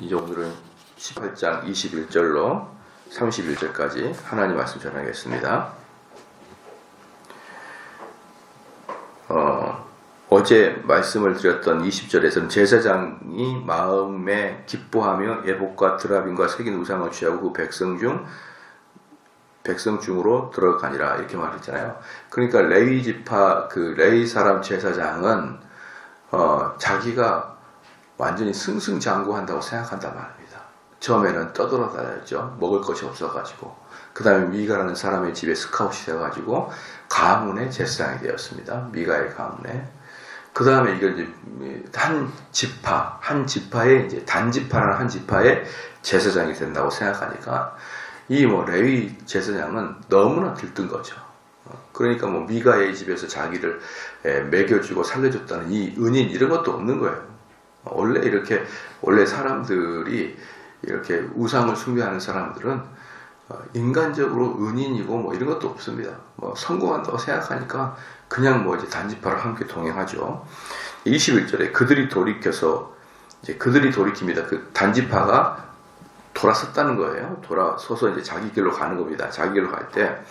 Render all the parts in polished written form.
이제 오늘은 18장 21절로 31절까지 하나님 말씀 전하겠습니다. 어제 말씀을 드렸던 20절에서는 제사장이 마음에 기뻐하며 에봇과 드라빔과 새긴 우상을 취하고 그 백성 중으로 들어가니라 이렇게 말했잖아요. 그러니까 레위 지파 그 레위 사람 제사장은 자기가 완전히 승승장구한다고 생각한단 말입니다. 처음에는 떠돌아다녔죠. 먹을 것이 없어가지고. 그 다음에 미가라는 사람의 집에 스카웃이 되어가지고 가문의 제사장이 되었습니다. 미가의 가문에. 그 다음에 이걸 이제 한 지파의 이제 단지파라는 한 지파의 제사장이 된다고 생각하니까 이 레위 제사장은 너무나 들뜬 거죠. 그러니까 미가의 집에서 자기를 먹여주고 살려줬다는 이 은인 이런 것도 없는 거예요. 원래 사람들이 이렇게 우상을 숭배하는 사람들은 인간적으로 은인이고 이런 것도 없습니다. 성공한다고 생각하니까 그냥 이제 단지파를 함께 동행하죠. 21절에 그들이 돌이킵니다. 그 단지파가 돌아섰다는 거예요. 돌아서서 이제 자기 길로 가는 겁니다. 자기 길로 갈 때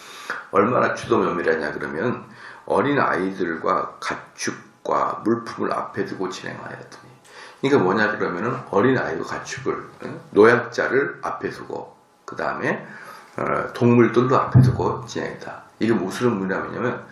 얼마나 주도면밀하냐 그러면 어린 아이들과 가축과 물품을 앞에 두고 진행하였더니. 그러니까 뭐냐 그러면은 어린 아이와 가축을 노약자를 앞에 두고 그 다음에 동물들도 앞에 두고 진행했다. 이게 무슨 의미냐면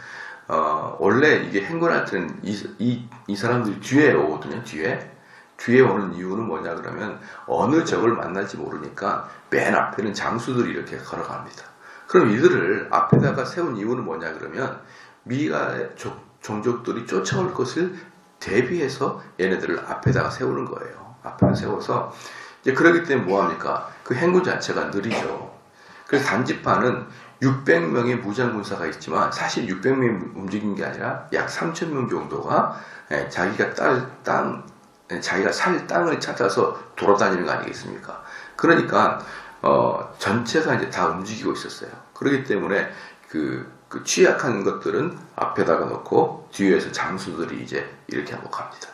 원래 이게 행군할 때는 이 사람들이 뒤에 오거든요. 뒤에 오는 이유는 뭐냐 그러면 어느 적을 만날지 모르니까 맨 앞에는 장수들이 이렇게 걸어갑니다. 그럼 이들을 앞에다가 세운 이유는 뭐냐 그러면 미가의 종족들이 쫓아올 것을 대비해서 얘네들을 앞에다가 세우는 거예요. 앞에다 세워서 이제 그러기 때문에 뭐합니까? 그 행군 자체가 느리죠. 그래서 단지파는 600명의 무장군사가 있지만 사실 600명이 움직인 게 아니라 약 3,000명 정도가 자기가 살 땅을 찾아서 돌아다니는 거 아니겠습니까? 그러니까 전체가 이제 다 움직이고 있었어요. 그렇기 때문에 그 취약한 것들은 앞에다가 놓고 뒤에서 장수들이 이제 이렇게 하고 갑니다.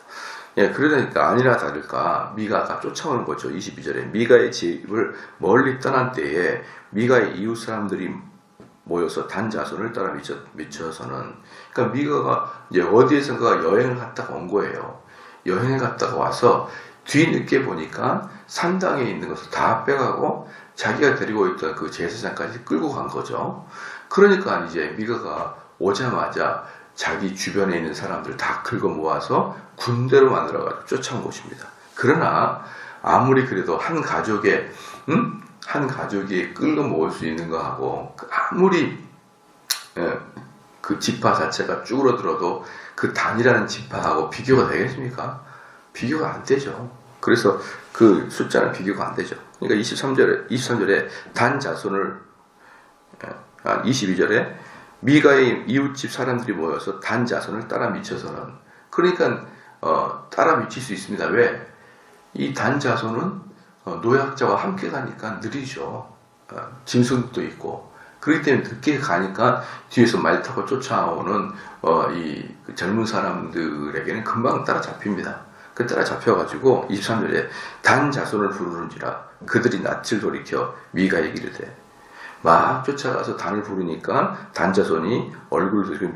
그러니까 아니나 다를까 미가가 쫓아오는 거죠. 22절에 미가의 집을 멀리 떠난 때에 미가의 이웃 사람들이 모여서 단 자손을 따라 미쳐서는 그러니까 미가가 이제 어디에선가 여행을 갔다가 온 거예요. 여행을 갔다가 와서 뒤늦게 보니까 산당에 있는 것을 다 빼가고 자기가 데리고 있던 그 제사장까지 끌고 간 거죠. 그러니까 이제 미가가 오자마자 자기 주변에 있는 사람들 다 긁어 모아서 군대로 만들어가지고 쫓아온 것입니다. 그러나 아무리 그래도 한 가족이 끌고 모을 수 있는 거하고 아무리 그 지파 자체가 쭈그러들어도 그 단이라는 지파하고 비교가 되겠습니까? 비교가 안 되죠. 그래서 그 숫자는 비교가 안 되죠. 그러니까 23절에 단 자손을 22절에 미가의 이웃집 사람들이 모여서 단 자손을 따라 미쳐서는 그러니까 따라 미칠 수 있습니다. 왜? 이 단 자손은 노약자와 함께 가니까 느리죠. 짐승도 있고 그렇기 때문에 늦게 가니까 뒤에서 말 타고 쫓아오는 이 젊은 사람들에게는 금방 따라잡힙니다. 그 따라잡혀가지고 23절에 단 자손을 부르는지라 그들이 낯을 돌이켜 미가에게 이르되 막 쫓아가서 단을 부르니까 단 자손이 얼굴을 들고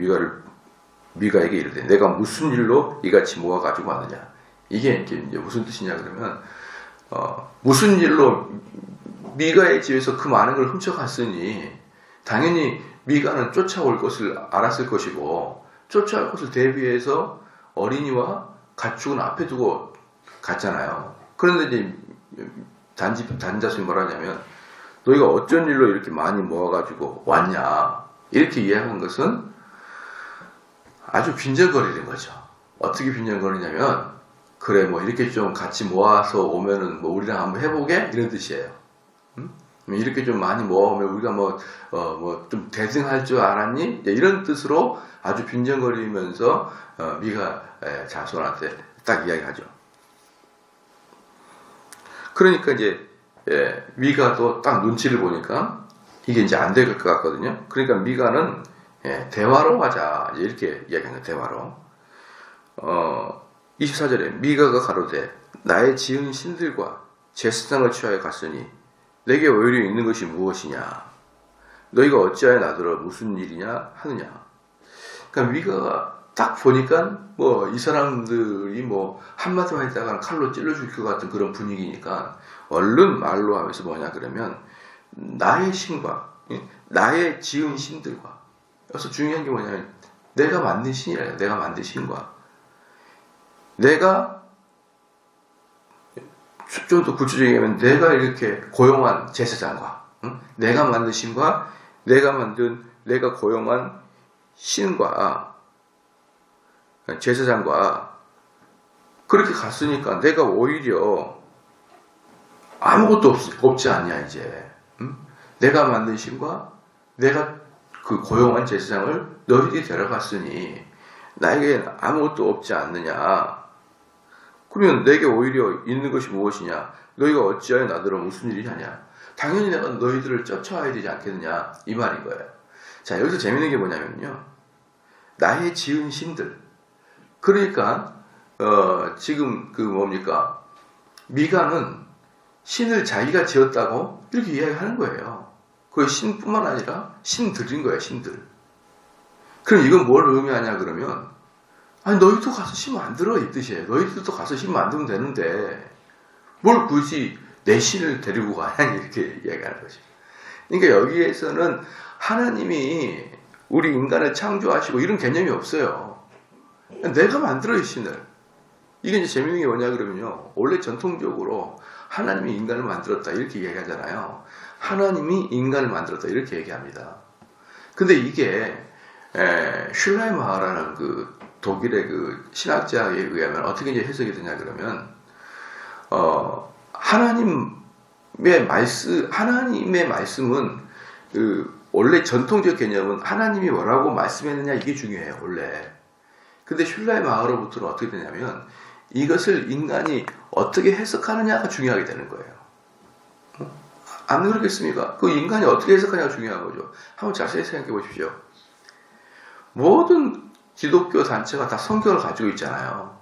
미가에게 이르되 내가 무슨 일로 이같이 모아가지고 왔느냐. 이게 이제 무슨 뜻이냐 그러면 무슨 일로 미가의 집에서 그 많은 걸 훔쳐갔으니 당연히 미가는 쫓아올 것을 알았을 것이고 쫓아올 것을 대비해서 어린이와 가축은 앞에 두고 갔잖아요. 그런데 이제 단자손이 뭐라냐면 너희가 어쩐 일로 이렇게 많이 모아가지고 왔냐 이렇게 이야기한 것은 아주 빈정거리는 거죠. 어떻게 빈정거리냐면 그래 이렇게 좀 같이 모아서 오면은 우리랑 한번 해보게 이런 뜻이에요. 이렇게 좀 많이 모아오면 우리가 좀 대승할 줄 알았니? 이런 뜻으로 아주 빈정거리면서 미가 자손한테 딱 이야기하죠. 그러니까 이제 미가도 딱 눈치를 보니까 이게 이제 안 될 것 같거든요. 그러니까 미가는 대화로 가자 이렇게 이야기한 거예요. 대화로. 24절에 미가가 가로되 나의 지은 신들과 제사장을 취하여 갔으니 내게 오히려 있는 것이 무엇이냐? 너희가 어찌하여 나더러 무슨 일이냐 하느냐? 그러니까 미가가 딱 보니까 뭐 이 사람들이 뭐 한마디만 했다가 칼로 찔러줄 것 같은 그런 분위기니까 얼른 말로 하면서 뭐냐 그러면 나의 신과 나의 지은 신들과, 여기서 중요한 게 뭐냐면 내가 만든 신이래요. 내가 만든 신과, 내가 좀 더 구체적이게 하면 내가 이렇게 고용한 제사장과, 내가 만든 신과 내가 고용한 신과 제사장과 그렇게 갔으니까 내가 오히려 아무것도 없지 않냐 이제. 내가 만든 신과 내가 그 고용한 제사장을 너희들이 데려갔으니 나에게 아무것도 없지 않느냐. 그러면 내게 오히려 있는 것이 무엇이냐? 너희가 어찌하여 나더러 무슨 일이 하냐? 당연히 내가 너희들을 쫓아와야 되지 않겠느냐 이 말인 거예요. 자, 여기서 재밌는 게 뭐냐면요, 나의 지은 신들. 그러니까 지금 그 뭡니까, 미가는 신을 자기가 지었다고 이렇게 이야기하는 거예요. 그 신뿐만 아니라 신들인 거예요. 신들. 그럼 이건 뭘 의미하냐 그러면, 아니 너희도 가서 신 만들어 이 뜻이에요. 너희들도 가서 신 만들면 되는데 뭘 굳이 내 신을 데리고 가냐 이렇게 이야기하는 거죠. 그러니까 여기에서는 하나님이 우리 인간을 창조하시고 이런 개념이 없어요. 내가 만들어 이 신을. 이게 이제 재밌는 게 뭐냐 그러면요, 원래 전통적으로 하나님이 인간을 만들었다 이렇게 얘기하잖아요. 하나님이 인간을 만들었다 이렇게 얘기합니다. 근데 이게 슐라이마하라는 그 독일의 그 신학자에 의하면 어떻게 이제 해석이 되냐 그러면, 하나님의 말씀은 그 원래 전통적 개념은 하나님이 뭐라고 말씀했느냐 이게 중요해요 원래. 근데 슐라이마하로부터는 어떻게 되냐면 이것을 인간이 어떻게 해석하느냐가 중요하게 되는 거예요. 안 그렇겠습니까? 그 인간이 어떻게 해석하냐가 중요한 거죠. 한번 자세히 생각해 보십시오. 모든 기독교 단체가 다 성경을 가지고 있잖아요.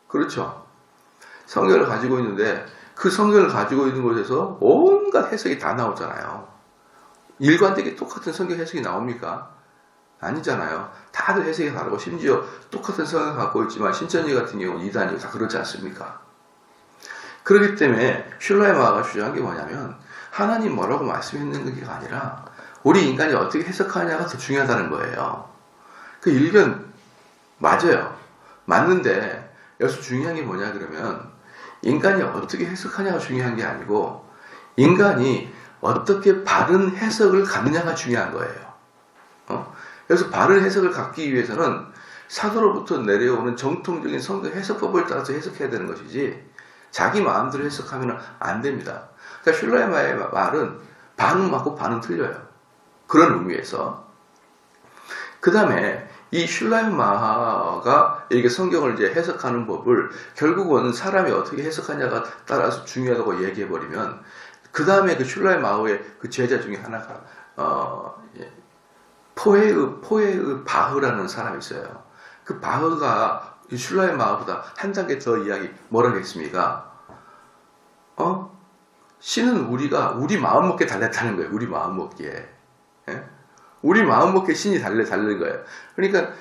그렇죠? 성경을 가지고 있는데 그 성경을 가지고 있는 곳에서 온갖 해석이 다 나오잖아요. 일관되게 똑같은 성경 해석이 나옵니까? 아니잖아요. 다들 해석이 다르고 심지어 똑같은 성경을 갖고 있지만 신천지 같은 경우는 이단이고 다 그렇지 않습니까? 그렇기 때문에 슐라이마가 주장한 게 뭐냐면 하나님 뭐라고 말씀했는 게 아니라 우리 인간이 어떻게 해석하냐가 더 중요하다는 거예요. 그 일견 맞아요. 맞는데 여기서 중요한 게 뭐냐 그러면 인간이 어떻게 해석하냐가 중요한 게 아니고 인간이 어떻게 바른 해석을 갖느냐가 중요한 거예요. 그래서 바른 해석을 갖기 위해서는 사도로부터 내려오는 정통적인 성경 해석법을 따라서 해석해야 되는 것이지 자기 마음대로 해석하면 안 됩니다. 그러니까 슐라이마의 말은 반은 맞고 반은 틀려요. 그런 의미에서. 그 다음에 이 슐라이마가 이렇게 성경을 이제 해석하는 법을 결국은 사람이 어떻게 해석하냐가 따라서 중요하다고 얘기해버리면 그 다음에 그 슐라이마의 그 제자 중에 하나가 포에의 바흐라는 사람이 있어요. 그 바흐가 슐라이마보다 한 단계 더 이야기 뭐라고 했습니까? 신은 우리 마음 먹기에 달렸다는 거예요. 우리 마음 먹기에. 예? 우리 마음 먹기에 신이 다른 거예요. 그러니까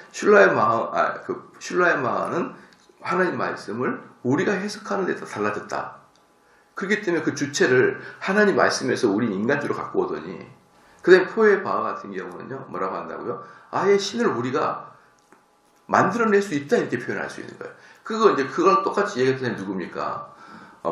슐라이마는 하나님 말씀을 우리가 해석하는 데 더 달라졌다. 그렇기 때문에 그 주체를 하나님 말씀에서 우리 인간주로 갖고 오더니, 그 다음에 포에 바하 같은 경우는요, 뭐라고 한다고요? 아예 신을 우리가 만들어낼 수 있다, 이렇게 표현할 수 있는 거예요. 그걸 똑같이 얘기했던 사람이 누굽니까?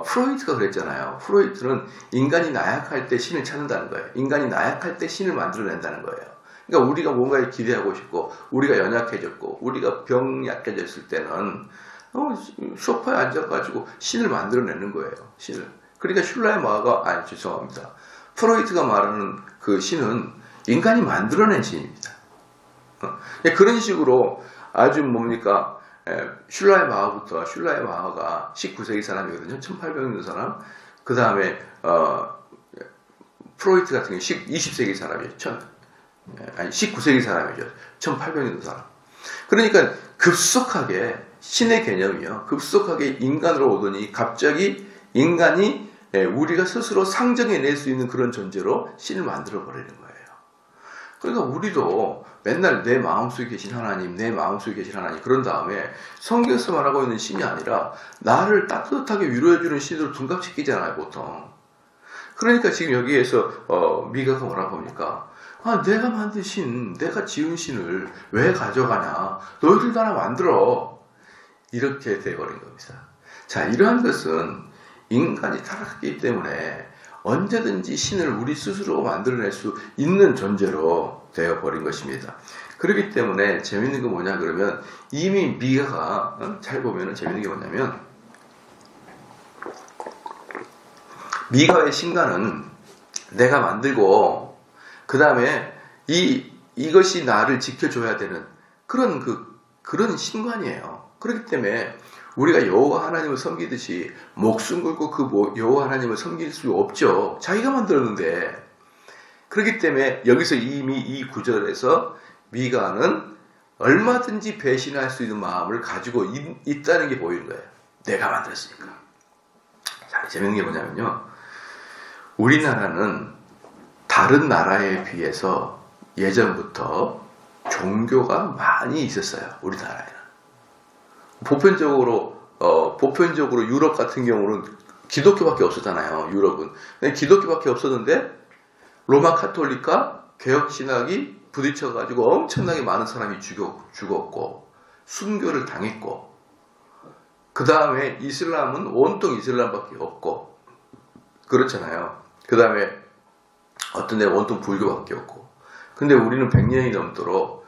프로이트가 그랬잖아요. 프로이트는 인간이 나약할 때 신을 찾는다는 거예요. 인간이 나약할 때 신을 만들어낸다는 거예요. 그러니까 우리가 뭔가에 기대하고 싶고, 우리가 연약해졌고, 우리가 병약해졌을 때는 소파에 앉아가지고 신을 만들어내는 거예요. 신을. 그러니까 슐라이마가, 죄송합니다. 프로이트가 말하는 그 신은 인간이 만들어낸 신입니다. 그런 식으로 아주 뭡니까? 슐라이마하가 19세기 사람이거든요. 1800년 사람. 그 다음에 프로이트 같은 경우 20세기 사람이에요. 19세기 사람이죠. 1800년 사람. 그러니까 급속하게 신의 개념이요. 급속하게 인간으로 오더니 갑자기 인간이 우리가 스스로 상정해낼 수 있는 그런 존재로 신을 만들어버리는 거예요. 그러니까 우리도 맨날 내 마음속에 계신 하나님, 내 마음속에 계신 하나님 그런 다음에 성경에서 말하고 있는 신이 아니라 나를 따뜻하게 위로해주는 신으로 둔갑시키잖아요, 보통. 그러니까 지금 여기에서 미가가 뭐라고 합니까? 내가 만든 신, 내가 지은 신을 왜 가져가냐? 너희들도 하나 만들어. 이렇게 돼버린 겁니다. 자, 이러한 것은 인간이 타락했기 때문에 언제든지 신을 우리 스스로 만들어낼 수 있는 존재로 되어버린 것입니다. 그렇기 때문에 재밌는 거 뭐냐 그러면 이미 미가가 잘 보면 재밌는 게 뭐냐면 미가의 신가는 내가 만들고 그 다음에 이것이 나를 지켜줘야 되는 그런 신관이에요. 그렇기 때문에 우리가 여호와 하나님을 섬기듯이 목숨 걸고 그 여호와 하나님을 섬길 수 없죠. 자기가 만들었는데. 그렇기 때문에 여기서 이미 이 구절에서 미가는 얼마든지 배신할 수 있는 마음을 가지고 있다는 게 보이는 거예요. 내가 만들었으니까. 자, 재밌는 게 뭐냐면요. 우리나라는 다른 나라에 비해서 예전부터 종교가 많이 있었어요. 우리나라에는. 보편적으로 유럽 같은 경우는 기독교밖에 없었잖아요. 유럽은. 기독교밖에 없었는데 로마 카톨릭과 개혁신학이 부딪혀가지고 엄청나게 많은 사람이 죽었고 순교를 당했고 그 다음에 이슬람은 온통 이슬람밖에 없고 그렇잖아요. 그 다음에 어떤 데는 온통 불교밖에 없고 근데 우리는 100년이 넘도록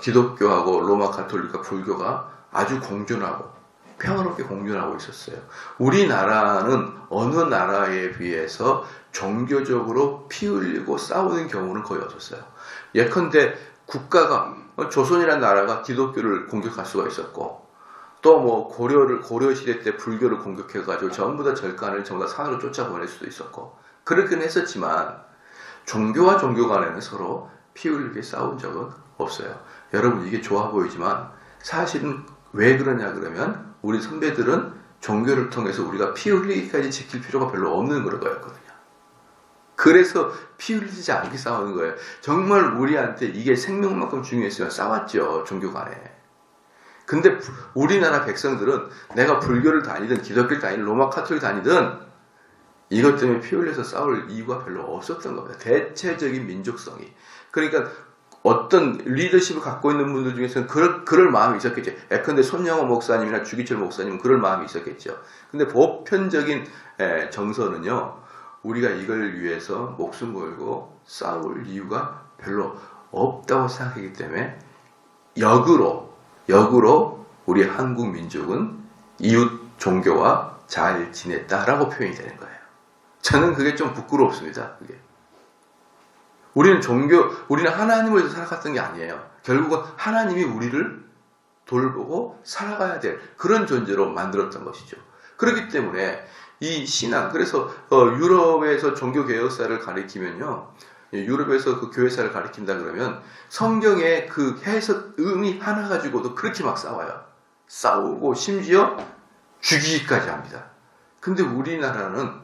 기독교하고 로마 카톨릭과 불교가 아주 공존하고 평화롭게 공존하고 있었어요. 우리나라는 어느 나라에 비해서 종교적으로 피 흘리고 싸우는 경우는 거의 없었어요. 예컨대 국가가 조선이라는 나라가 기독교를 공격할 수가 있었고 또 뭐 고려 시대 때 불교를 공격해가지고 전부 다 절간을 전부 다 산으로 쫓아보낼 수도 있었고 그렇긴 했었지만 종교와 종교 간에는 서로 피 흘리게 싸운 적은 없어요. 여러분 이게 좋아 보이지만 사실은 왜 그러냐 그러면 우리 선배들은 종교를 통해서 우리가 피 흘리기까지 지킬 필요가 별로 없는 그런 거였거든요. 그래서 피 흘리지 않게 싸우는 거예요. 정말 우리한테 이게 생명만큼 중요했으면 싸웠죠. 종교 간에. 근데 우리나라 백성들은 내가 불교를 다니든 기독교를 다니든 로마 카톨릭 다니든 이것 때문에 피 흘려서 싸울 이유가 별로 없었던 겁니다. 대체적인 민족성이. 그러니까 어떤 리더십을 갖고 있는 분들 중에서는 그럴 마음이 있었겠죠. 예컨대 손영호 목사님이나 주기철 목사님은 그럴 마음이 있었겠죠. 근데 보편적인 정서는요. 우리가 이걸 위해서 목숨 걸고 싸울 이유가 별로 없다고 생각하기 때문에 역으로 우리 한국 민족은 이웃 종교와 잘 지냈다라고 표현이 되는 거예요. 저는 그게 좀 부끄럽습니다. 그게. 우리는 하나님을 위해서 살아갔던 게 아니에요. 결국은 하나님이 우리를 돌보고 살아가야 될 그런 존재로 만들었던 것이죠. 그렇기 때문에 이 신앙, 그래서 유럽에서 종교개혁사를 가리키면요. 유럽에서 그 교회사를 가리킨다 그러면 성경의 그 해석 의미 하나 가지고도 그렇게 막 싸워요. 싸우고 심지어 죽이기까지 합니다. 근데 우리나라는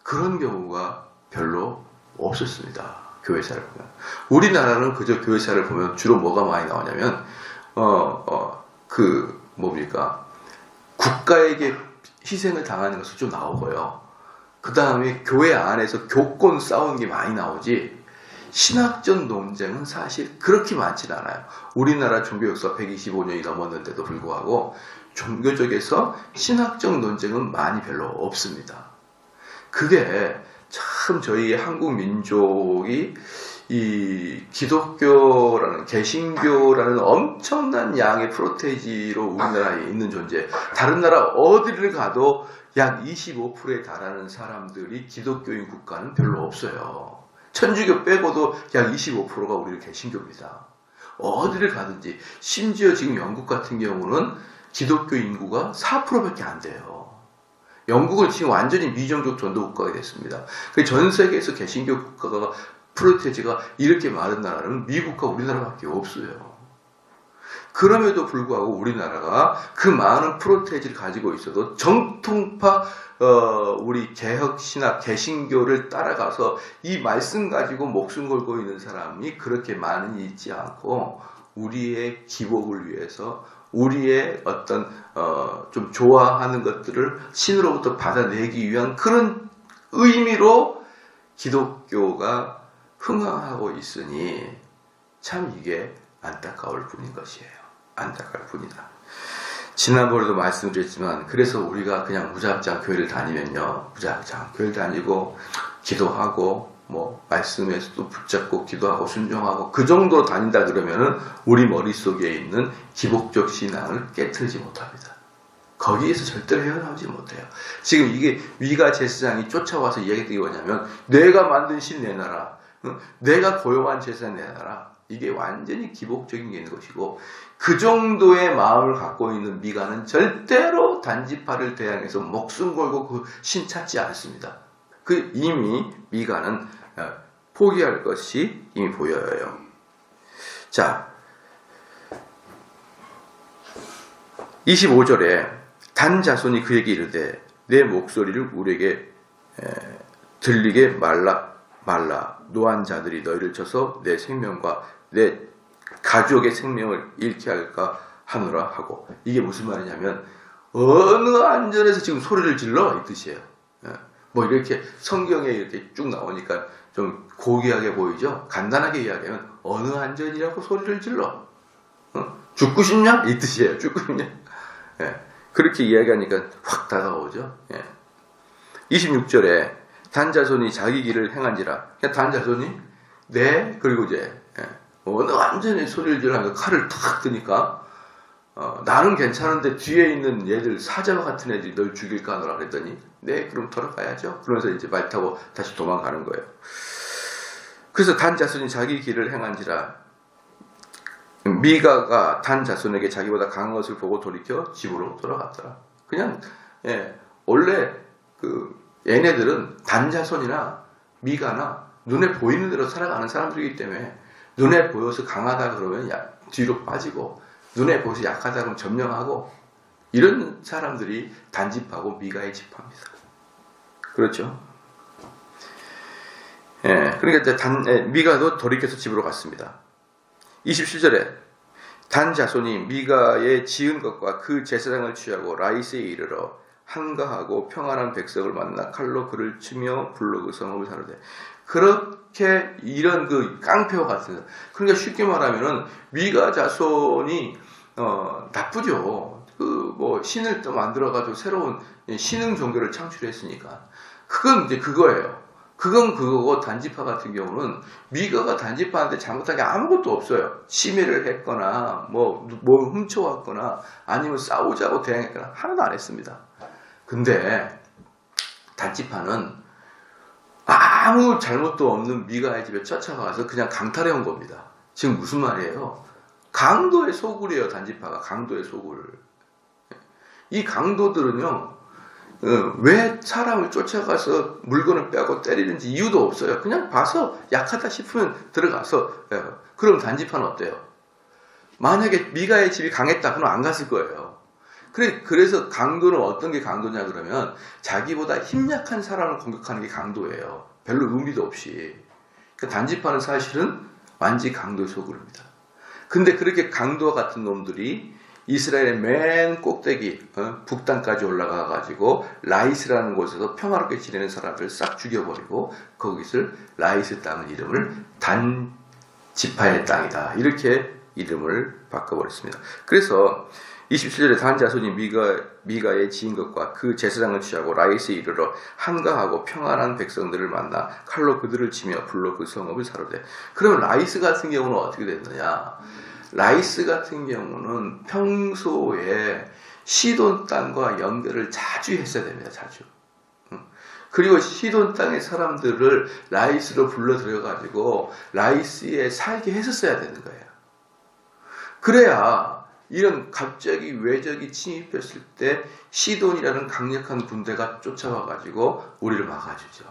그런 경우가 별로 없었습니다. 교회사를 보면. 우리나라는 그저 교회사를 보면 주로 뭐가 많이 나오냐면, 국가에게 희생을 당하는 것이 좀 나오고요. 그 다음에 교회 안에서 교권 싸우는 게 많이 나오지, 신학적 논쟁은 사실 그렇게 많지는 않아요. 우리나라 종교 역사 125년이 넘었는데도 불구하고, 종교적에서 신학적 논쟁은 많이 별로 없습니다. 그게 참 저희 한국 민족이 이 기독교라는 개신교라는 엄청난 양의 프로테이지로 우리나라에 있는 존재. 다른 나라 어디를 가도 약 25%에 달하는 사람들이 기독교인 국가는 별로 없어요. 천주교 빼고도 약 25%가 우리 개신교입니다. 어디를 가든지. 심지어 지금 영국 같은 경우는 기독교 인구가 4%밖에 안 돼요. 영국은 지금 완전히 미종족 전도 국가가 됐습니다. 전 세계에서 개신교 국가가 프로테이지가 이렇게 많은 나라는 미국과 우리나라밖에 없어요. 그럼에도 불구하고 우리나라가 그 많은 프로테이지를 가지고 있어도 정통파 우리 개혁신학 개신교를 따라가서 이 말씀 가지고 목숨 걸고 있는 사람이 그렇게 많이 있지 않고 우리의 기복을 위해서 우리의 어떤 좀 좋아하는 것들을 신으로부터 받아내기 위한 그런 의미로 기독교가 흥황하고 있으니 참 이게 안타까울 뿐인 것이에요. 안타까울 뿐이다. 지난번에도 말씀드렸지만 그래서 우리가 그냥 무작정 교회를 다니면요. 무작정 교회를 다니고 기도하고 뭐 말씀에서도 붙잡고 기도하고 순종하고 그 정도로 다닌다 그러면은 우리 머릿속에 있는 기복적 신앙을 깨트리지 못합니다. 거기에서 절대로 헤어나오지 못해요. 지금 이게 위가 제사장이 쫓아와서 이야기했던 게 뭐냐면 내가 만든 신 내놔라. 내가 고용한 제사장 내놔라. 이게 완전히 기복적인 게 있는 것이고 그 정도의 마음을 갖고 있는 미가는 절대로 단지파를 대항해서 목숨 걸고 그 신 찾지 않습니다. 그 이미 미가는 포기할 것이 이미 보여요. 자, 25절에 단 자손이 그에게 이르되 내 목소리를 우리에게 들리게 말라 노한 자들이 너희를 쳐서 내 생명과 내 가족의 생명을 잃게 할까 하노라 하고 이게 무슨 말이냐면 어느 안전에서 지금 소리를 질러 이 뜻이에요. 뭐 이렇게 성경에 이렇게 쭉 나오니까 좀 고귀하게 보이죠. 간단하게 이야기하면 어느 안전이라고 소리를 질러 죽고 싶냐 이 뜻이에요. 죽고 싶냐. 그렇게 이야기하니까 확 다가오죠. 26절에 단자손이 자기 길을 행한지라. 단자손이 네 그리고 이제 어느 완전히 소리를 지르면서 칼을 탁 드니까 나는 괜찮은데 뒤에 있는 얘들 사자와 같은 애들이 널 죽일까 하노라 그랬더니 네 그럼 돌아가야죠. 그러면서 이제 말 타고 다시 도망가는 거예요. 그래서 단자손이 자기 길을 행한지라. 미가가 단자손에게 자기보다 강한 것을 보고 돌이켜 집으로 돌아갔더라. 그냥 원래 그 얘네들은 단자손이나 미가나 눈에 보이는 대로 살아가는 사람들이기 때문에 눈에 보여서 강하다 그러면 뒤로 빠지고 눈에 보여서 약하다 그러면 점령하고 이런 사람들이 단지파고 미가의 지파입니다. 그렇죠? 그러니까 이제 미가도 돌이켜서 집으로 갔습니다. 27절에 단 자손이 미가의 지은 것과 그 제사장을 취하고 라이스에 이르러 한가하고 평안한 백성을 만나 칼로 그를 치며 불로 그 성읍을 사르되 그렇게 이런 그 깡패와 같은 그러니까 쉽게 말하면은 미가 자손이 나쁘죠. 그 뭐 신을 또 만들어가지고 새로운 신흥 종교를 창출했으니까 그건 이제 그거예요. 그건 그거고 단지파 같은 경우는 미가가 단지파한테 잘못한 게 아무것도 없어요. 침해를 했거나 뭐 훔쳐왔거나 아니면 싸우자고 대항했거나 하나도 안 했습니다. 근데 단지파는 아무 잘못도 없는 미가의 집에 쫓아가서 그냥 강탈해 온 겁니다. 지금 무슨 말이에요? 강도의 소굴이에요. 단지파가 강도의 소굴. 이 강도들은요. 왜 사람을 쫓아가서 물건을 빼고 때리는지 이유도 없어요. 그냥 봐서 약하다 싶으면 들어가서 그럼 단지파는 어때요? 만약에 미가의 집이 강했다 그러면 안 갔을 거예요. 그래서 강도는 어떤 게 강도냐 그러면 자기보다 힘약한 사람을 공격하는 게 강도예요. 별로 의미도 없이. 그러니까 단지파는 사실은 완전히 강도의 소굴입니다. 근데 그렇게 강도와 같은 놈들이 이스라엘의 맨 꼭대기 북단까지 올라가 가지고 라이스라는 곳에서 평화롭게 지내는 사람들을 싹 죽여버리고 거기서 라이스 땅 이름을 단지파의 땅이다 이렇게 이름을 바꿔버렸습니다. 그래서 27절에 단 자손이 미가의 지은 것과 그 제사장을 취하고 라이스에 이르러 한가하고 평안한 백성들을 만나 칼로 그들을 치며 불로 그 성읍을 사로되. 그러면 라이스 같은 경우는 어떻게 됐느냐? 라이스 같은 경우는 평소에 시돈 땅과 연결을 자주 했어야 됩니다. 자주. 그리고 시돈 땅의 사람들을 라이스로 불러 들여가지고 라이스에 살게 했었어야 되는 거예요. 그래야 이런 갑자기 외적이 침입했을 때 시돈이라는 강력한 군대가 쫓아와가지고 우리를 막아주죠.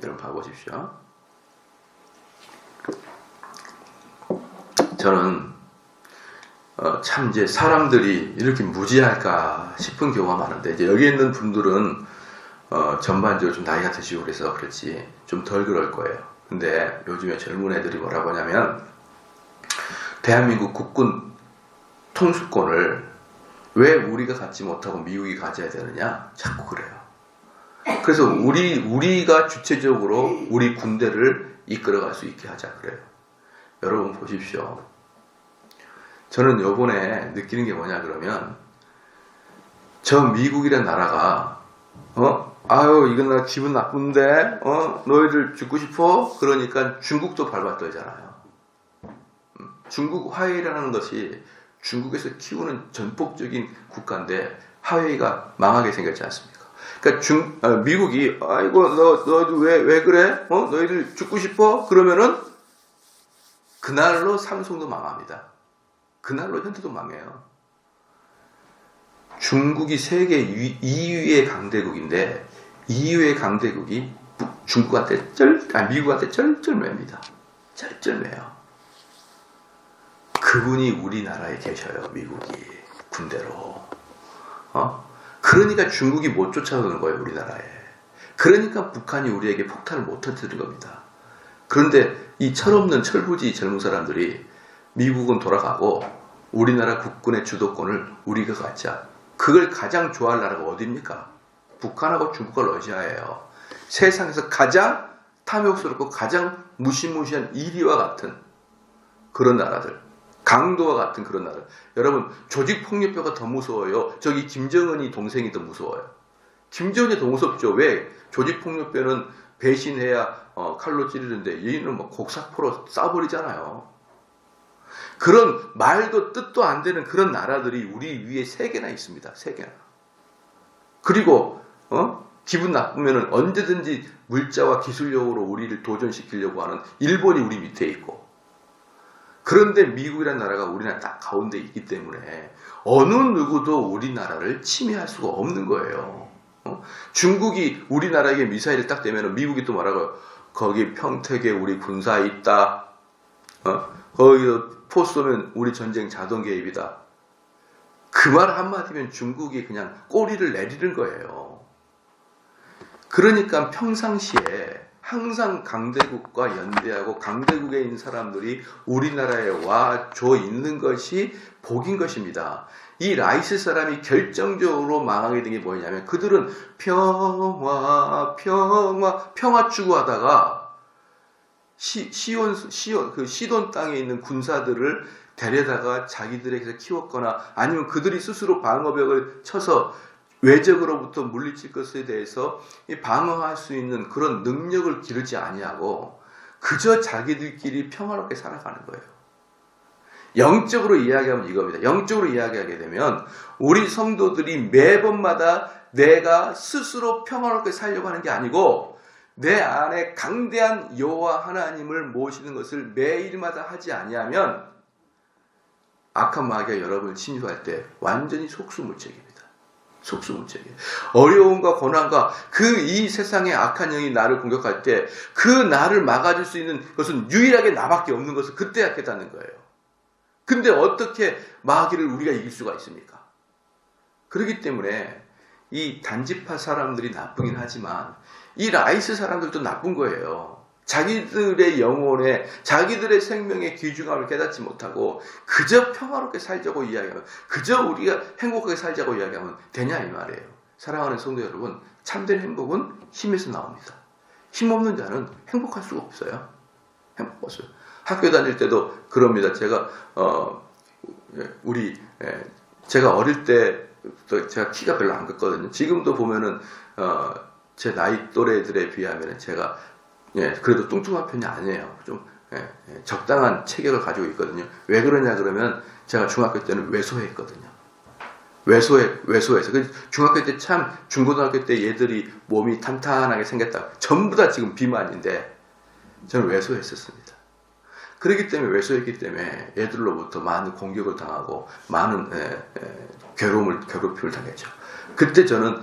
여러분 봐보십시오. 저는 참 이제 사람들이 이렇게 무지할까 싶은 경우가 많은데, 이제 여기 있는 분들은 전반적으로 좀 나이가 드시고 그래서 그렇지 좀 덜 그럴 거예요. 근데 요즘에 젊은 애들이 뭐라고 하냐면, 대한민국 국군 통수권을 왜 우리가 갖지 못하고 미국이 가져야 되느냐 자꾸 그래요. 그래서 우리가 주체적으로 우리 군대를 이끌어갈 수 있게 하자 그래요. 여러분 보십시오. 저는 요번에 느끼는 게 뭐냐 그러면, 저 미국이란 나라가 아유 이건 나 기분 나쁜데 너희들 죽고 싶어? 그러니까 중국도 밟아떨잖아요. 중국 화웨이라는 것이 중국에서 키우는 전폭적인 국가인데 화웨이가 망하게 생겼지 않습니까? 그러니까 미국이 아이고 너희들 왜 그래? 너희들 죽고 싶어? 그러면은 그날로 삼성도 망합니다. 그날로 현대도 망해요. 중국이 세계 2위의 강대국인데 2위의 강대국이 중국한테 미국한테 쩔쩔맵니다. 쩔쩔매요. 그분이 우리나라에 계셔요. 미국이 군대로. 그러니까 중국이 못 쫓아오는 거예요. 우리나라에. 그러니까 북한이 우리에게 폭탄을 못 터뜨리는 겁니다. 그런데 이 철없는 철부지 젊은 사람들이 미국은 돌아가고 우리나라 국군의 주도권을 우리가 갖자. 그걸 가장 좋아할 나라가 어디입니까? 북한하고 중국과 러시아예요. 세상에서 가장 탐욕스럽고 가장 무시무시한 이리와 같은 그런 나라들. 강도와 같은 그런 나라. 여러분, 조직폭력배가 더 무서워요. 저기 김정은이 동생이 더 무서워요. 김정은이 더 무섭죠. 왜? 조직폭력배는 배신해야 칼로 찌르는데 얘는 뭐 곡사포로 쏴버리잖아요. 그런 말도 뜻도 안 되는 그런 나라들이 우리 위에 3개나 있습니다. 3개나. 그리고 기분 나쁘면은 언제든지 물자와 기술력으로 우리를 도전시키려고 하는 일본이 우리 밑에 있고, 그런데 미국이라는 나라가 우리나라 딱 가운데 있기 때문에 어느 누구도 우리나라를 침해할 수가 없는 거예요. 중국이 우리나라에게 미사일을 딱 대면 미국이 또 말하고요. 거기 평택에 우리 군사 있다. 거기서 포 쏘면 우리 전쟁 자동 개입이다. 그 말 한마디면 중국이 그냥 꼬리를 내리는 거예요. 그러니까 평상시에 항상 강대국과 연대하고 강대국에 있는 사람들이 우리나라에 와줘 있는 것이 복인 것입니다. 이 라이스 사람이 결정적으로 망하게 된 게 뭐냐면, 그들은 평화 추구하다가 시돈 땅에 있는 군사들을 데려다가 자기들에게서 키웠거나 아니면 그들이 스스로 방어벽을 쳐서 외적으로부터 물리칠 것에 대해서 방어할 수 있는 그런 능력을 기르지 아니하고 그저 자기들끼리 평화롭게 살아가는 거예요. 영적으로 이야기하면 이겁니다. 영적으로 이야기하게 되면 우리 성도들이 매번마다 내가 스스로 평화롭게 살려고 하는 게 아니고 내 안에 강대한 여호와 하나님을 모시는 것을 매일마다 하지 아니하면 악한 마귀가 여러분을 침입할 때 완전히 속수무책입니다. 속수무책이에요. 어려움과 고난과 이 세상의 악한 영이 나를 공격할 때 그 나를 막아줄 수 있는 것은 유일하게 나밖에 없는 것을 그때야 깨닫는 거예요. 근데 어떻게 마귀를 우리가 이길 수가 있습니까? 그렇기 때문에 이 단지파 사람들이 나쁘긴 하지만 이 라이스 사람들도 나쁜 거예요. 자기들의 영혼에 자기들의 생명의 귀중함을 깨닫지 못하고 그저 평화롭게 살자고 이야기하면, 그저 우리가 행복하게 살자고 이야기하면 되냐 이 말이에요. 사랑하는 성도 여러분, 참된 행복은 힘에서 나옵니다. 힘없는 자는 행복할 수가 없어요. 행복 없어요. 학교 다닐 때도 그럽니다. 제가 제가 어릴 때 제가 키가 별로 안 컸거든요. 지금도 보면은 제 나이 또래들에 비하면 제가 그래도 뚱뚱한 편이 아니에요. 좀 적당한 체격을 가지고 있거든요. 왜 그러냐 그러면 제가 중학교 때는 왜소했거든요. 왜소해서. 중학교 때 중고등학교 때 얘들이 몸이 탄탄하게 생겼다. 전부 다 지금 비만인데 저는 왜소했었습니다. 그렇기 때문에 왜소했기 때문에 애들로부터 많은 공격을 당하고 많은 괴롭힘을 당했죠. 그때 저는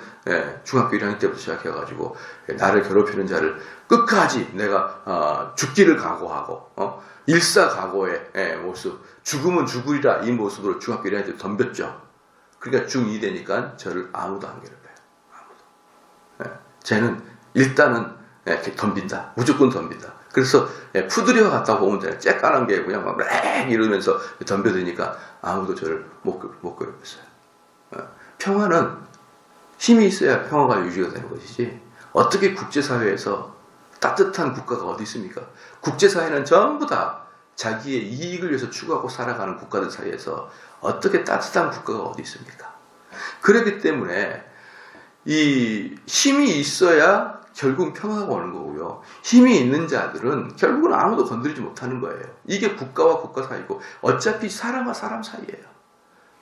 중학교 1학년 때부터 시작해가지고 나를 괴롭히는 자를 끝까지 내가 죽기를 각오하고 일사각오의 모습, 죽으면 죽으리라 이 모습으로 중학교 1학년 때 덤볐죠. 그러니까 중2 되니까 저를 아무도 안 괴롭혀요. 아무도. 쟤는 일단은 덤빈다. 무조건 덤빈다. 그래서 푸드리와 갔다 보면 돼요. 쬐까는 게 그냥 막 이러면서 덤벼드니까 아무도 저를 못 괴롭혔어요. 평화는 힘이 있어야 평화가 유지가 되는 것이지 어떻게 국제사회에서 따뜻한 국가가 어디 있습니까? 국제사회는 전부 다 자기의 이익을 위해서 추구하고 살아가는 국가들 사이에서 어떻게 따뜻한 국가가 어디 있습니까? 그렇기 때문에 이 힘이 있어야 결국 평화가 오는 거고요. 힘이 있는 자들은 결국은 아무도 건드리지 못하는 거예요. 이게 국가와 국가 사이고 어차피 사람과 사람 사이예요.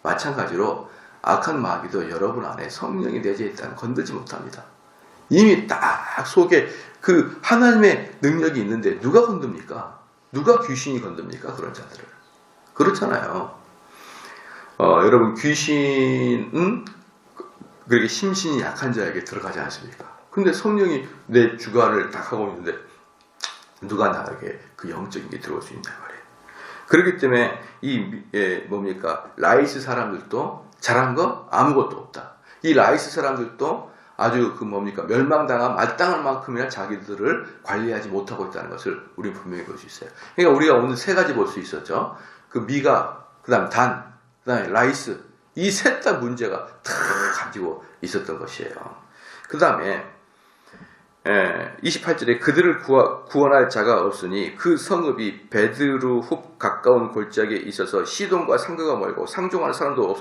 마찬가지로 악한 마귀도 여러분 안에 성령이 내재해 있다는 건들지 못합니다. 이미 딱 속에 그 하나님의 능력이 있는데 누가 건듭니까? 누가 귀신이 건듭니까? 그런 자들을. 그렇잖아요. 여러분 귀신은 그렇게 심신이 약한 자에게 들어가지 않습니까? 근데 성령이 내 주관을 딱 하고 있는데 누가 나에게 그 영적인 게 들어올 수 있냐 말이에요. 그렇기 때문에 뭡니까? 라이스 사람들도 잘한 거 아무것도 없다. 이 라이스 사람들도 아주 멸망당한 마땅한 만큼이나 자기들을 관리하지 못하고 있다는 것을 우리는 분명히 볼 수 있어요. 그러니까 우리가 오늘 세 가지 볼 수 있었죠. 그 미가, 그 다음 단, 그 다음에 라이스. 이 셋 다 문제가 다 가지고 있었던 것이에요. 그 다음에 28절에 그들을 구원할 자가 없으니 그 성읍이 베드루훅 가까운 골짜기에 있어서 시돈과 상거가 멀고 상종하는 사람도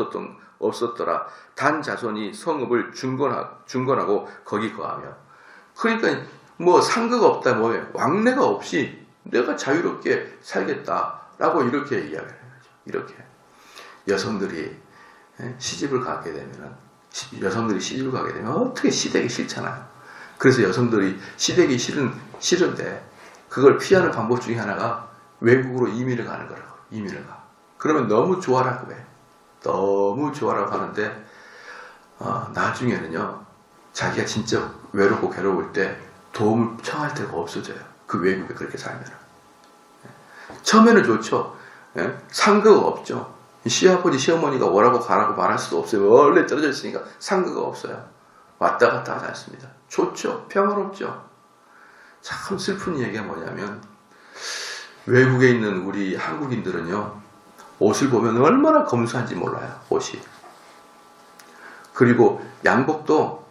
없었더라. 단 자손이 성읍을 중건하고 거기 거하며. 그러니까 상거가 없다 왕래가 없이 내가 자유롭게 살겠다라고 이렇게 이야기를 해요. 이렇게 여성들이 시집을 가게 되면 어떻게 시댁이 싫잖아요. 그래서 여성들이 시댁이 싫은데 그걸 피하는 방법 중에 하나가 외국으로 이민을 가는 거라고. 이민을 가. 그러면 너무 좋아라고 해. 너무 좋아라고 하는데 나중에는요 자기가 진짜 외롭고 괴로울 때 도움을 청할 데가 없어져요. 그 외국에 그렇게 살면. 처음에는 좋죠. 상거가 없죠. 시아버지 시어머니가 오라고 가라고 말할 수도 없어요. 원래 떨어져 있으니까 상거가 없어요. 왔다 갔다 하지 않습니다. 좋죠. 평화롭죠. 참 슬픈 얘기가 뭐냐면 외국에 있는 우리 한국인들은요 옷을 보면 얼마나 검소한지 몰라요. 옷이. 그리고 양복도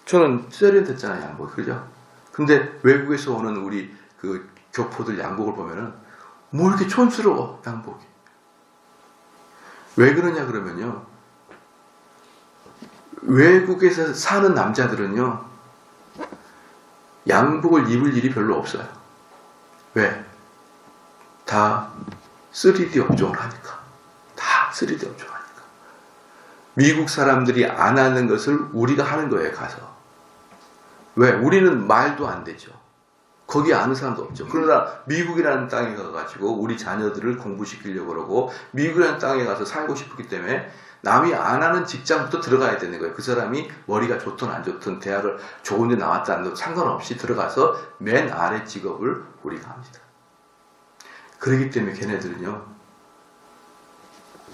저는 세련됐잖아요. 양복. 그죠? 근데 외국에서 오는 우리 그 교포들 양복을 보면은 뭐 이렇게 촌스러워. 양복이. 왜 그러냐 그러면요 외국에서 사는 남자들은요 양복을 입을 일이 별로 없어요. 왜? 다 3D 업종을 하니까. 다 3D 업종을 하니까. 미국 사람들이 안 하는 것을 우리가 하는 거예요. 가서. 왜? 우리는 말도 안 되죠. 거기 아는 사람도 없죠. 그러나 미국이라는 땅에 가가지고 우리 자녀들을 공부시키려고 그러고 미국이라는 땅에 가서 살고 싶기 때문에 남이 안 하는 직장부터 들어가야 되는 거예요. 그 사람이 머리가 좋든 안 좋든 대학을 좋은 데 나왔다는 것 상관없이 들어가서 맨 아래 직업을 우리가 합니다. 그렇기 때문에 걔네들은요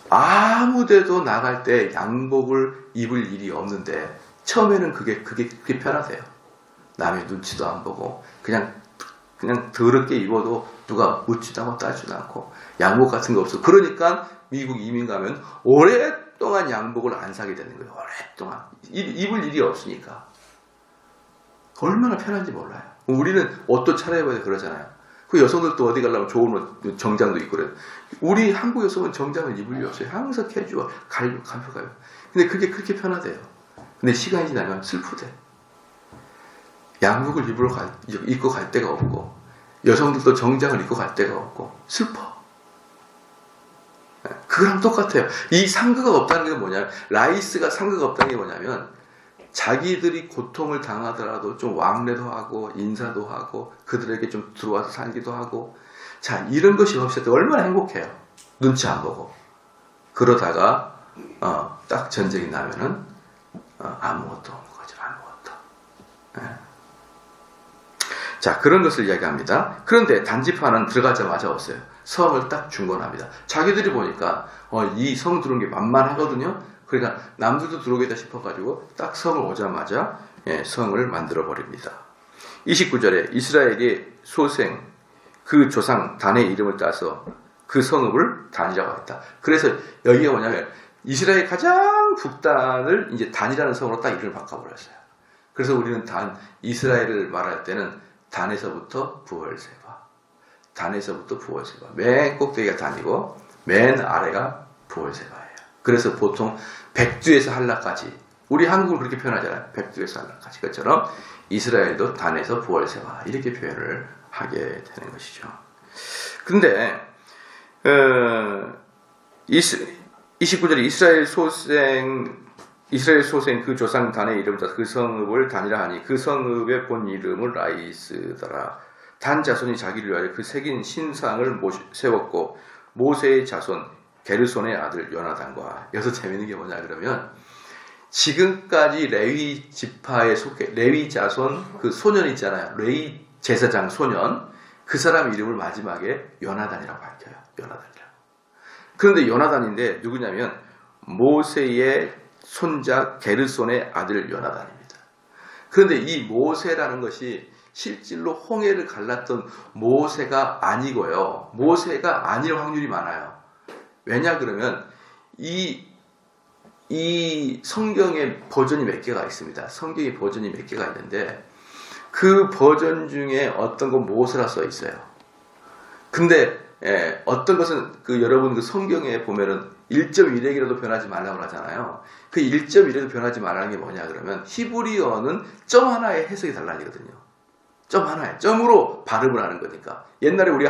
아무 데도 나갈 때 양복을 입을 일이 없는데 처음에는 그게 편하대요. 남의 눈치도 안 보고 그냥 더럽게 입어도 누가 묻지도 않고 따지도 않고 양복 같은 거 없어. 그러니까 미국 이민 가면 오랫동안 양복을 안 사게 되는 거예요. 오랫동안 입을 일이 없으니까. 얼마나 편한지 몰라요. 우리는 옷도 차려입어야 그러잖아요. 그 여성들도 어디 가려면 좋은 옷, 정장도 입고 그래요. 우리 한국 여성은 정장을 입을 일 없어요. 항상 캐주얼, 가벼워요. 근데 그게 그렇게 편하대요. 근데 시간이 지나면 슬프대. 양복을 입고 갈 데가 없고 여성들도 정장을 입고 갈 데가 없고 슬퍼. 그거랑 똑같아요. 이 상거가 없다는 게 뭐냐면 라이스가 상거가 없다는 게 뭐냐면 자기들이 고통을 당하더라도 좀 왕래도 하고 인사도 하고 그들에게 좀 들어와서 살기도 하고 자 이런 것이 없을 때 얼마나 행복해요. 눈치 안 보고. 그러다가 딱 전쟁이 나면은 아무것도 없는 거죠. 아무것도. 예. 자, 그런 것을 이야기합니다. 그런데 단지파는 들어가자마자 없어요. 성을 딱 중건합니다. 자기들이 보니까 이 성 들어온 게 만만하거든요. 그러니까 남들도 들어오겠다 싶어가지고 딱 성을 오자마자 성을 만들어 버립니다. 29절에 이스라엘의 소생 그 조상 단의 이름을 따서 그 성읍을 단이라고 했다. 그래서 여기가 뭐냐면 이스라엘 가장 북단을 이제 단이라는 성으로 딱 이름을 바꿔버렸어요. 그래서 우리는 이스라엘을 말할 때는 단에서부터 부월세바, 단에서부터 부월세바. 맨 꼭대기가 단이고 맨 아래가 부월세바예요. 그래서 보통 백두에서 한라까지, 우리 한국을 그렇게 표현하잖아요. 백두에서 한라까지. 그것처럼 이스라엘도 단에서 부월세바 이렇게 표현을 하게 되는 것이죠. 근데 29절에 이스라엘 소생 그 조상 단의 이름 따서 그 성읍을 단이라 하니 그 성읍의 본 이름을 라이스더라. 단 자손이 자기를 위하여 그 새긴 신상을 세웠고 모세의 자손 게르손의 아들 요나단과. 여기서 재밌는 게 뭐냐 그러면 지금까지 레위 지파에 속해 레위 자손 그 소년 있잖아요. 레위 제사장 소년, 그 사람 이름을 마지막에 요나단이라고 밝혀요. 요나단이라고. 그런데 요나단인데 누구냐면 모세의 손자 게르손의 아들 요나단입니다. 그런데 이 모세라는 것이 실질로 홍해를 갈랐던 모세가 아니고요. 모세가 아닐 확률이 많아요. 왜냐 그러면 이 성경의 버전이 몇 개가 있습니다. 성경의 버전이 몇 개가 있는데 그 버전 중에 어떤 건 모세라 써 있어요. 근데 어떤 것은 여러분 그 성경에 보면은 1.1핵이라도 변하지 말라고 하잖아요. 그 1.1에도 변하지 말라는 게 뭐냐 그러면 히브리어는 점 하나의 해석이 달라지거든요. 점 하나에 점으로 발음을 하는 거니까. 옛날에 우리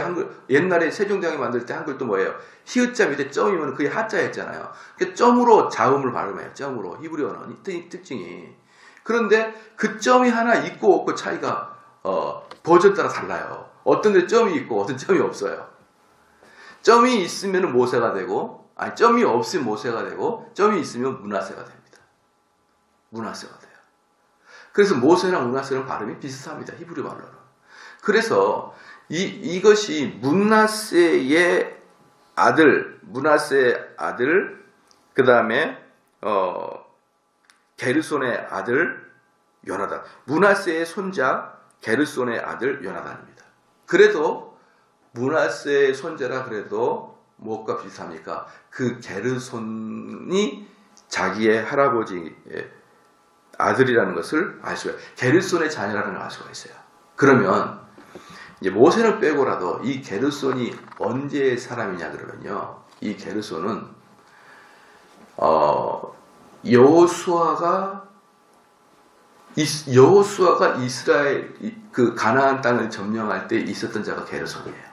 옛날에 세종대왕이 만들 때 한글도 뭐예요? 히읗자 밑에 점이면 그게 하자였잖아요. 그러니까 점으로 자음을 발음해요. 점으로. 히브리어는 특징이. 그런데 그 점이 하나 있고 없고 차이가 버전 따라 달라요. 어떤 데 점이 있고 어떤 점이 없어요. 점이 있으면 모세가 되고, 아니 점이 없으면 모세가 되고, 점이 있으면 므낫세가 됩니다. 므낫세가 돼요. 그래서 모세랑 므낫세는 발음이 비슷합니다. 히브리 말로는. 그래서 이것이 므낫세의 아들, 그 다음에 게르손의 아들 요나단, 므낫세의 손자 게르손의 아들 요나단입니다. 그래도 므낫세의 손자라 그래도 무엇과 비슷합니까? 그 게르손이 자기의 할아버지의 아들이라는 것을 알 수가 있어요. 게르손의 자녀라는 걸 알 수가 있어요. 그러면 이제 모세를 빼고라도 이 게르손이 언제의 사람이냐 그러면요, 이 게르손은 여호수아가 이스라엘 그 가나안 땅을 점령할 때 있었던 자가 게르손이에요.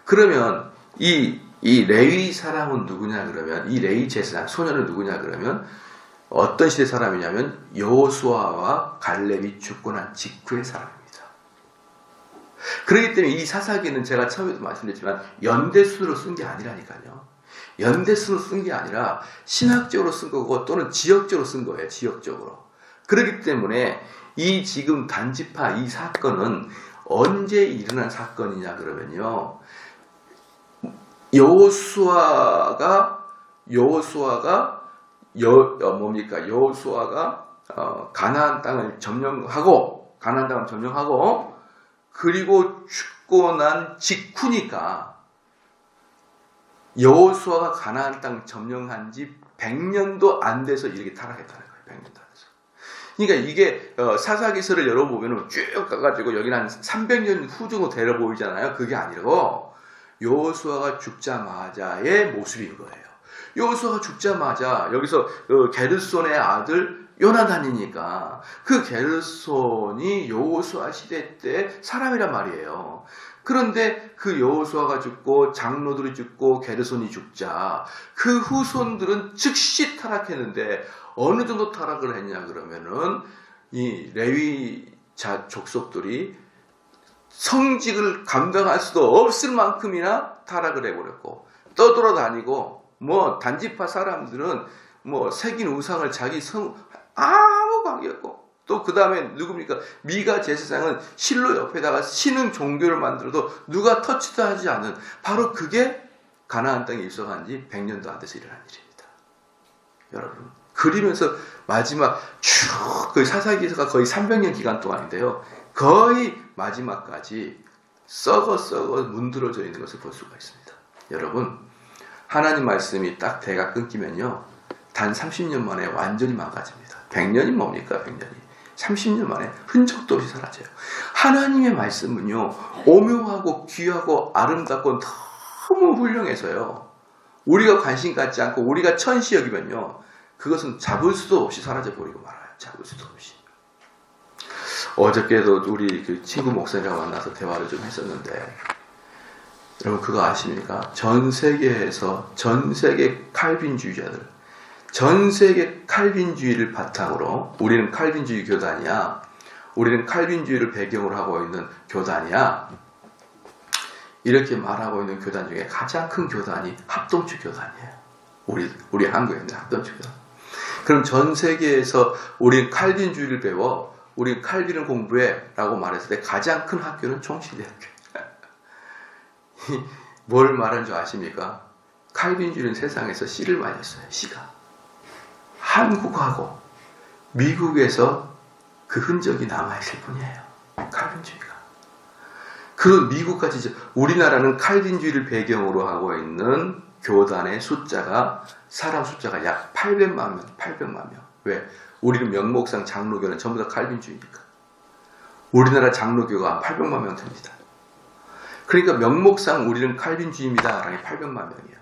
그러면 이 레위 사람은 누구냐 그러면, 이 레위 제사장 소년은 누구냐 그러면 어떤 시대 사람이냐면 여호수아와 갈렙이 죽고 난 직후의 사람입니다. 그렇기 때문에 이 사사기는 제가 처음에도 말씀드렸지만 연대순으로 쓴 게 아니라니까요. 연대순으로 쓴 게 아니라 신학적으로 쓴 거고 또는 지역적으로 쓴 거예요. 지역적으로. 그렇기 때문에 이 지금 단지파 이 사건은 언제 일어난 사건이냐 그러면요, 여호수아가 가나안 땅을 점령하고 그리고 죽고 난 직후니까 여호수아가 가나안 땅 점령한 지 100년도 안 돼서 이렇게 타락했다는 거예요. 100년도 안 돼서. 그러니까 이게 사사기서를 열어보면 쭉 가가지고 여기는 한 300년 후 정도 되려 보이잖아요. 그게 아니고 여호수아가 죽자마자의 모습인 거예요. 여호수아가 죽자마자 여기서 게르손의 아들 요나단이니까 그 게르손이 여호수아 시대 때 사람이란 말이에요. 그런데 그 여호수아가 죽고 장로들이 죽고 게르손이 죽자 그 후손들은 즉시 타락했는데 어느 정도 타락을 했냐 그러면은 이 레위 족속들이 성직을 감당할 수도 없을 만큼이나 타락을 해버렸고, 떠돌아다니고 단지파 사람들은 뭐 새긴 우상을 자기 성 아무 관계 없고, 또 그 다음에 누굽니까? 미가 제사장은 실로 옆에다가 신흥 종교를 만들어도 누가 터치도 하지 않은, 바로 그게 가나안 땅에 입성한 지 100년도 안 돼서 일어난 일입니다. 여러분, 그리면서 마지막 쭉 그 사사기에서가 거의 300년 기간 동안인데요, 거의 마지막까지 썩어 문드러져 있는 것을 볼 수가 있습니다. 여러분, 하나님 말씀이 딱 대가 끊기면요, 단 30년 만에 완전히 망가집니다. 100년이 뭡니까? 100년이 30년 만에 흔적도 없이 사라져요. 하나님의 말씀은요, 오묘하고 귀하고 아름답고 너무 훌륭해서요, 우리가 관심 갖지 않고 우리가 천시 여기면요, 그것은 잡을 수도 없이 사라져 버리고 말아요. 잡을 수도 없이. 어저께도 우리 그 친구 목사님과 만나서 대화를 좀 했었는데, 여러분 그거 아십니까? 전 세계에서 전 세계 칼빈주의자들, 전 세계 칼빈주의를 바탕으로, 우리는 칼빈주의 교단이야, 우리는 칼빈주의를 배경으로 하고 있는 교단이야, 이렇게 말하고 있는 교단 중에 가장 큰 교단이 합동주 교단이에요. 우리 한국에 있는 합동주 교단. 그럼 전 세계에서 우리 칼빈주의를 배워, 우리 칼빈을 공부해 라고 말했을 때 가장 큰 학교는 총신대학교. 뭘 말하는 줄 아십니까? 칼빈주의는 세상에서 씨를 많이 했어요. 씨가. 한국하고 미국에서 그 흔적이 남아있을 뿐이에요. 칼빈주의가. 그 미국까지, 우리나라는 칼빈주의를 배경으로 하고 있는 교단의 숫자가, 사람 숫자가 약 800만 명, 800만 명. 왜? 우리는 명목상 장로교는 전부 다 칼빈주의니까. 우리나라 장로교가 한 800만 명 됩니다. 그러니까 명목상 우리는 칼빈주의입니다 라는 게 800만 명이야.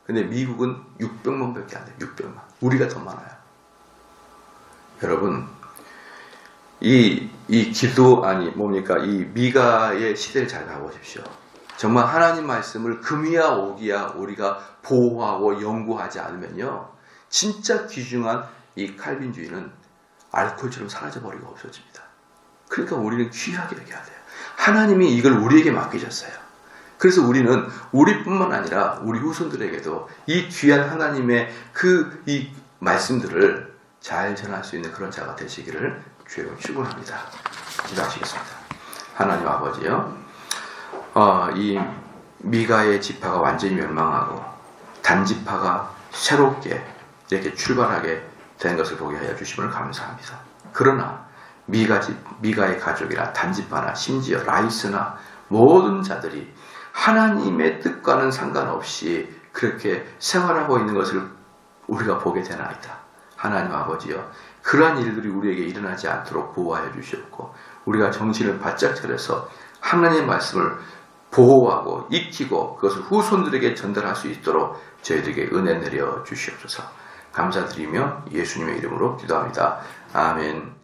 근데 미국은 600만 밖에 안 돼요. 600만. 우리가 더 많아요. 여러분, 이 미가의 시대를 잘 봐보십시오. 정말 하나님 말씀을 금이야 오기야 우리가 보호하고 연구하지 않으면요, 진짜 귀중한 이 칼빈주의는 알코올처럼 사라져버리고 없어집니다. 그러니까 우리는 귀하게 여겨야 돼요. 하나님이 이걸 우리에게 맡기셨어요. 그래서 우리는 우리뿐만 아니라 우리 후손들에게도 이 귀한 하나님의 이 말씀들을 잘 전할 수 있는 그런 자가 되시기를 주의로 축원합니다. 기도하시겠습니다. 하나님 아버지요, 이 미가의 지파가 완전히 멸망하고 단지파가 새롭게 이렇게 출발하게 된 것을 보게 하여 주심을 감사합니다. 그러나 미가의 가족이나 단지파나 심지어 라이스나 모든 자들이 하나님의 뜻과는 상관없이 그렇게 생활하고 있는 것을 우리가 보게 되나이다. 하나님 아버지여, 그러한 일들이 우리에게 일어나지 않도록 보호하여 주시옵고, 우리가 정신을 바짝 차려서 하나님의 말씀을 보호하고 익히고 그것을 후손들에게 전달할 수 있도록 저희들에게 은혜 내려 주시옵소서. 감사드리며 예수님의 이름으로 기도합니다. 아멘.